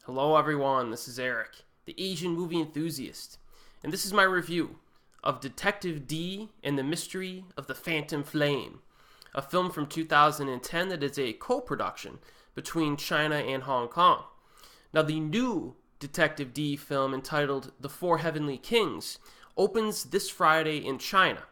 Hello everyone, this is Erik, the Asian movie enthusiast, and this is my review of Detective Dee and the Mystery of the Phantom Flame, a film from 2010 that is a co-production between China and Hong Kong. Now the new Detective Dee film entitled The Four Heavenly Kings opens this Friday in China.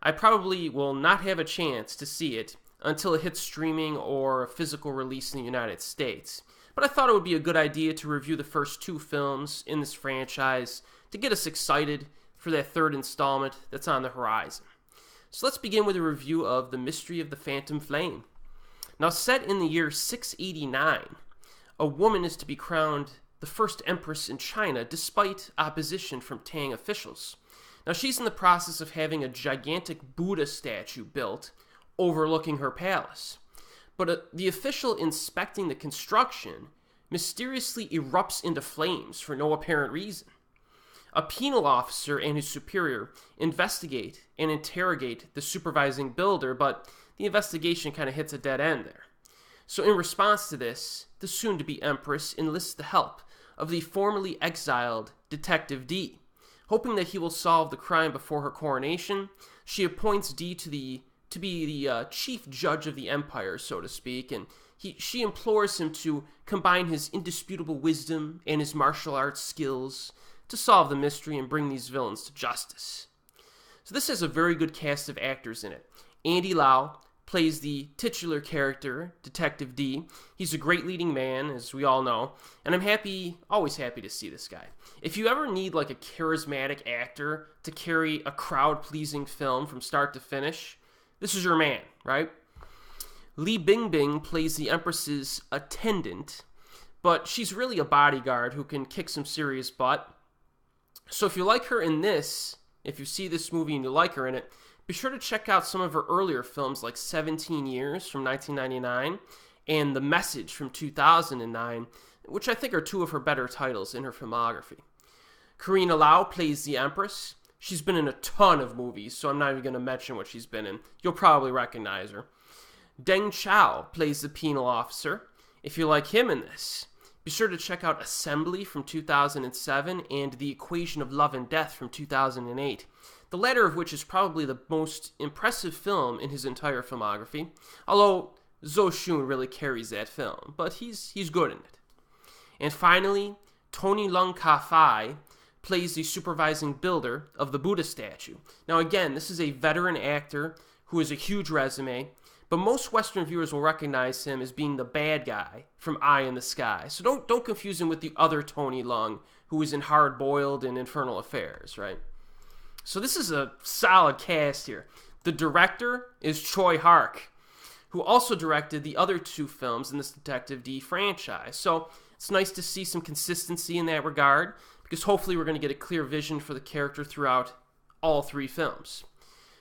I probably will not have a chance to see it until it hits streaming or physical release in the United States. But I thought it would be a good idea to review the first two films in this franchise to get us excited for that third installment that's on the horizon. So let's begin with a review of The Mystery of the Phantom Flame. Now set in the year 689, a woman is to be crowned the first empress in China despite opposition from Tang officials. Now she's in the process of having a gigantic Buddha statue built overlooking her palace. But the official inspecting the construction mysteriously erupts into flames for no apparent reason. A penal officer and his superior investigate and interrogate the supervising builder, but the investigation kind of hits a dead end there. So in response to this, the soon-to-be Empress enlists the help of the formerly exiled Detective Dee. Hoping that he will solve the crime before her coronation, she appoints Dee to be the chief judge of the empire, so to speak, and she implores him to combine his indisputable wisdom and his martial arts skills to solve the mystery and bring these villains to justice. So this has a very good cast of actors in it. Andy Lau plays the titular character, Detective Dee. He's a great leading man, as we all know, and I'm always happy to see this guy. If you ever need like a charismatic actor to carry a crowd-pleasing film from start to finish, this is your man, right? Li Bingbing plays the Empress's attendant, but she's really a bodyguard who can kick some serious butt. So if you like her in this, if you see this movie and you like her in it, be sure to check out some of her earlier films like 17 Years from 1999 and The Message from 2009, which I think are two of her better titles in her filmography. Carina Lau plays the Empress. She's been in a ton of movies, so I'm not even going to mention what she's been in. You'll probably recognize her. Deng Chao plays the penal officer. If you like him in this, be sure to check out Assembly from 2007 and The Equation of Love and Death from 2008, the latter of which is probably the most impressive film in his entire filmography, although Zhou Xun really carries that film, but he's good in it. And finally, Tony Lung Ka-fai plays the supervising builder of the Buddha statue. Now again, this is a veteran actor who has a huge resume, but most Western viewers will recognize him as being the bad guy from Eye in the Sky. So don't confuse him with the other Tony Lung, who was in Hard Boiled and Infernal Affairs, right? So this is a solid cast here. The director is Choi Hark, who also directed the other two films in this Detective Dee franchise. So it's nice to see some consistency in that regard, because hopefully we're going to get a clear vision for the character throughout all three films.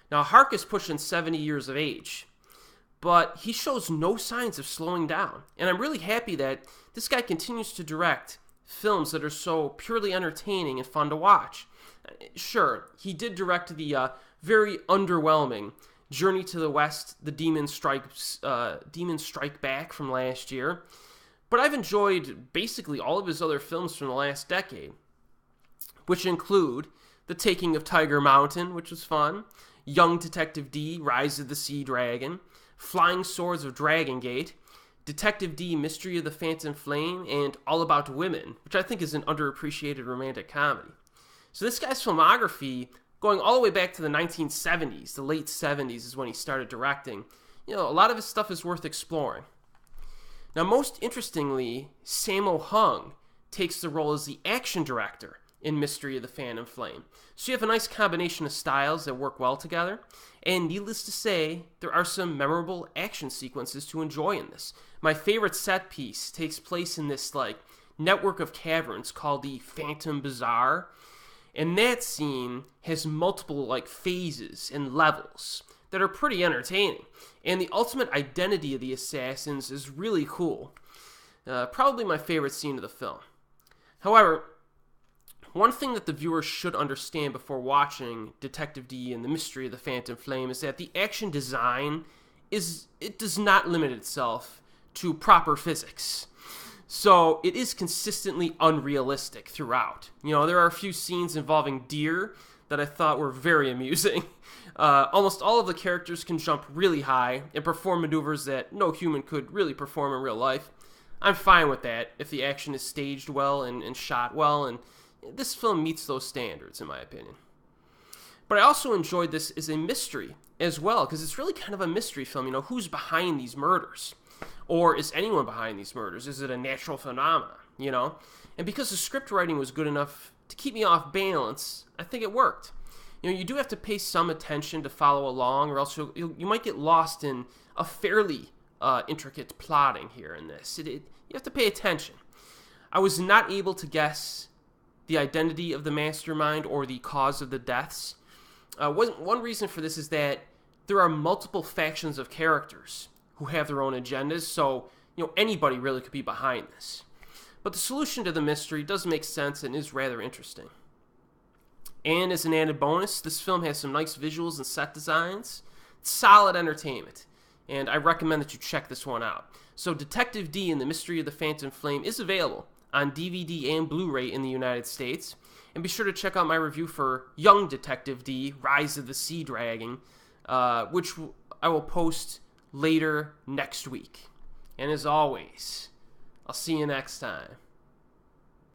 Now, Hark is pushing 70 years of age, but he shows no signs of slowing down. And I'm really happy that this guy continues to direct films that are so purely entertaining and fun to watch. Sure, he did direct the very underwhelming Journey to the West, The Demon Strike Back from last year, but I've enjoyed basically all of his other films from the last decade, which include The Taking of Tiger Mountain, which was fun, Young Detective Dee, Rise of the Sea Dragon, Flying Swords of Dragon Gate, Detective Dee, Mystery of the Phantom Flame, and All About Women, which I think is an underappreciated romantic comedy. So this guy's filmography, going all the way back to the 1970s, the late 70s is when he started directing, a lot of his stuff is worth exploring. Now, most interestingly, Sammo Hung takes the role as the action director in Mystery of the Phantom Flame. So you have a nice combination of styles that work well together, and needless to say, there are some memorable action sequences to enjoy in this. My favorite set piece takes place in this network of caverns called the Phantom Bazaar, and that scene has multiple phases and levels that are pretty entertaining, and the ultimate identity of the assassins is really cool. Probably my favorite scene of the film. However, one thing that the viewer should understand before watching Detective Dee and the Mystery of the Phantom Flame is that the action design does not limit itself to proper physics. So it is consistently unrealistic throughout. You know, there are a few scenes involving deer that I thought were very amusing. Almost all of the characters can jump really high and perform maneuvers that no human could really perform in real life. I'm fine with that if the action is staged well and shot well, and this film meets those standards, in my opinion. But I also enjoyed this as a mystery as well, because it's really kind of a mystery film. You know, who's behind these murders? Or is anyone behind these murders? Is it a natural phenomenon, you know? And because the script writing was good enough to keep me off balance, I think it worked. You know, you do have to pay some attention to follow along, or else you might get lost in a fairly intricate plotting here in this. You have to pay attention. I was not able to guess the identity of the mastermind or the cause of the deaths. One reason for this is that there are multiple factions of characters who have their own agendas, so you know anybody really could be behind this. But the solution to the mystery does make sense and is rather interesting. And as an added bonus, this film has some nice visuals and set designs. Solid entertainment, and I recommend that you check this one out. So Detective Dee and the Mystery of the Phantom Flame is available on DVD and Blu-ray in the United States. And be sure to check out my review for Young Detective Dee, Rise of the Sea Dragon, which I will post later next week. And as always, I'll see you next time.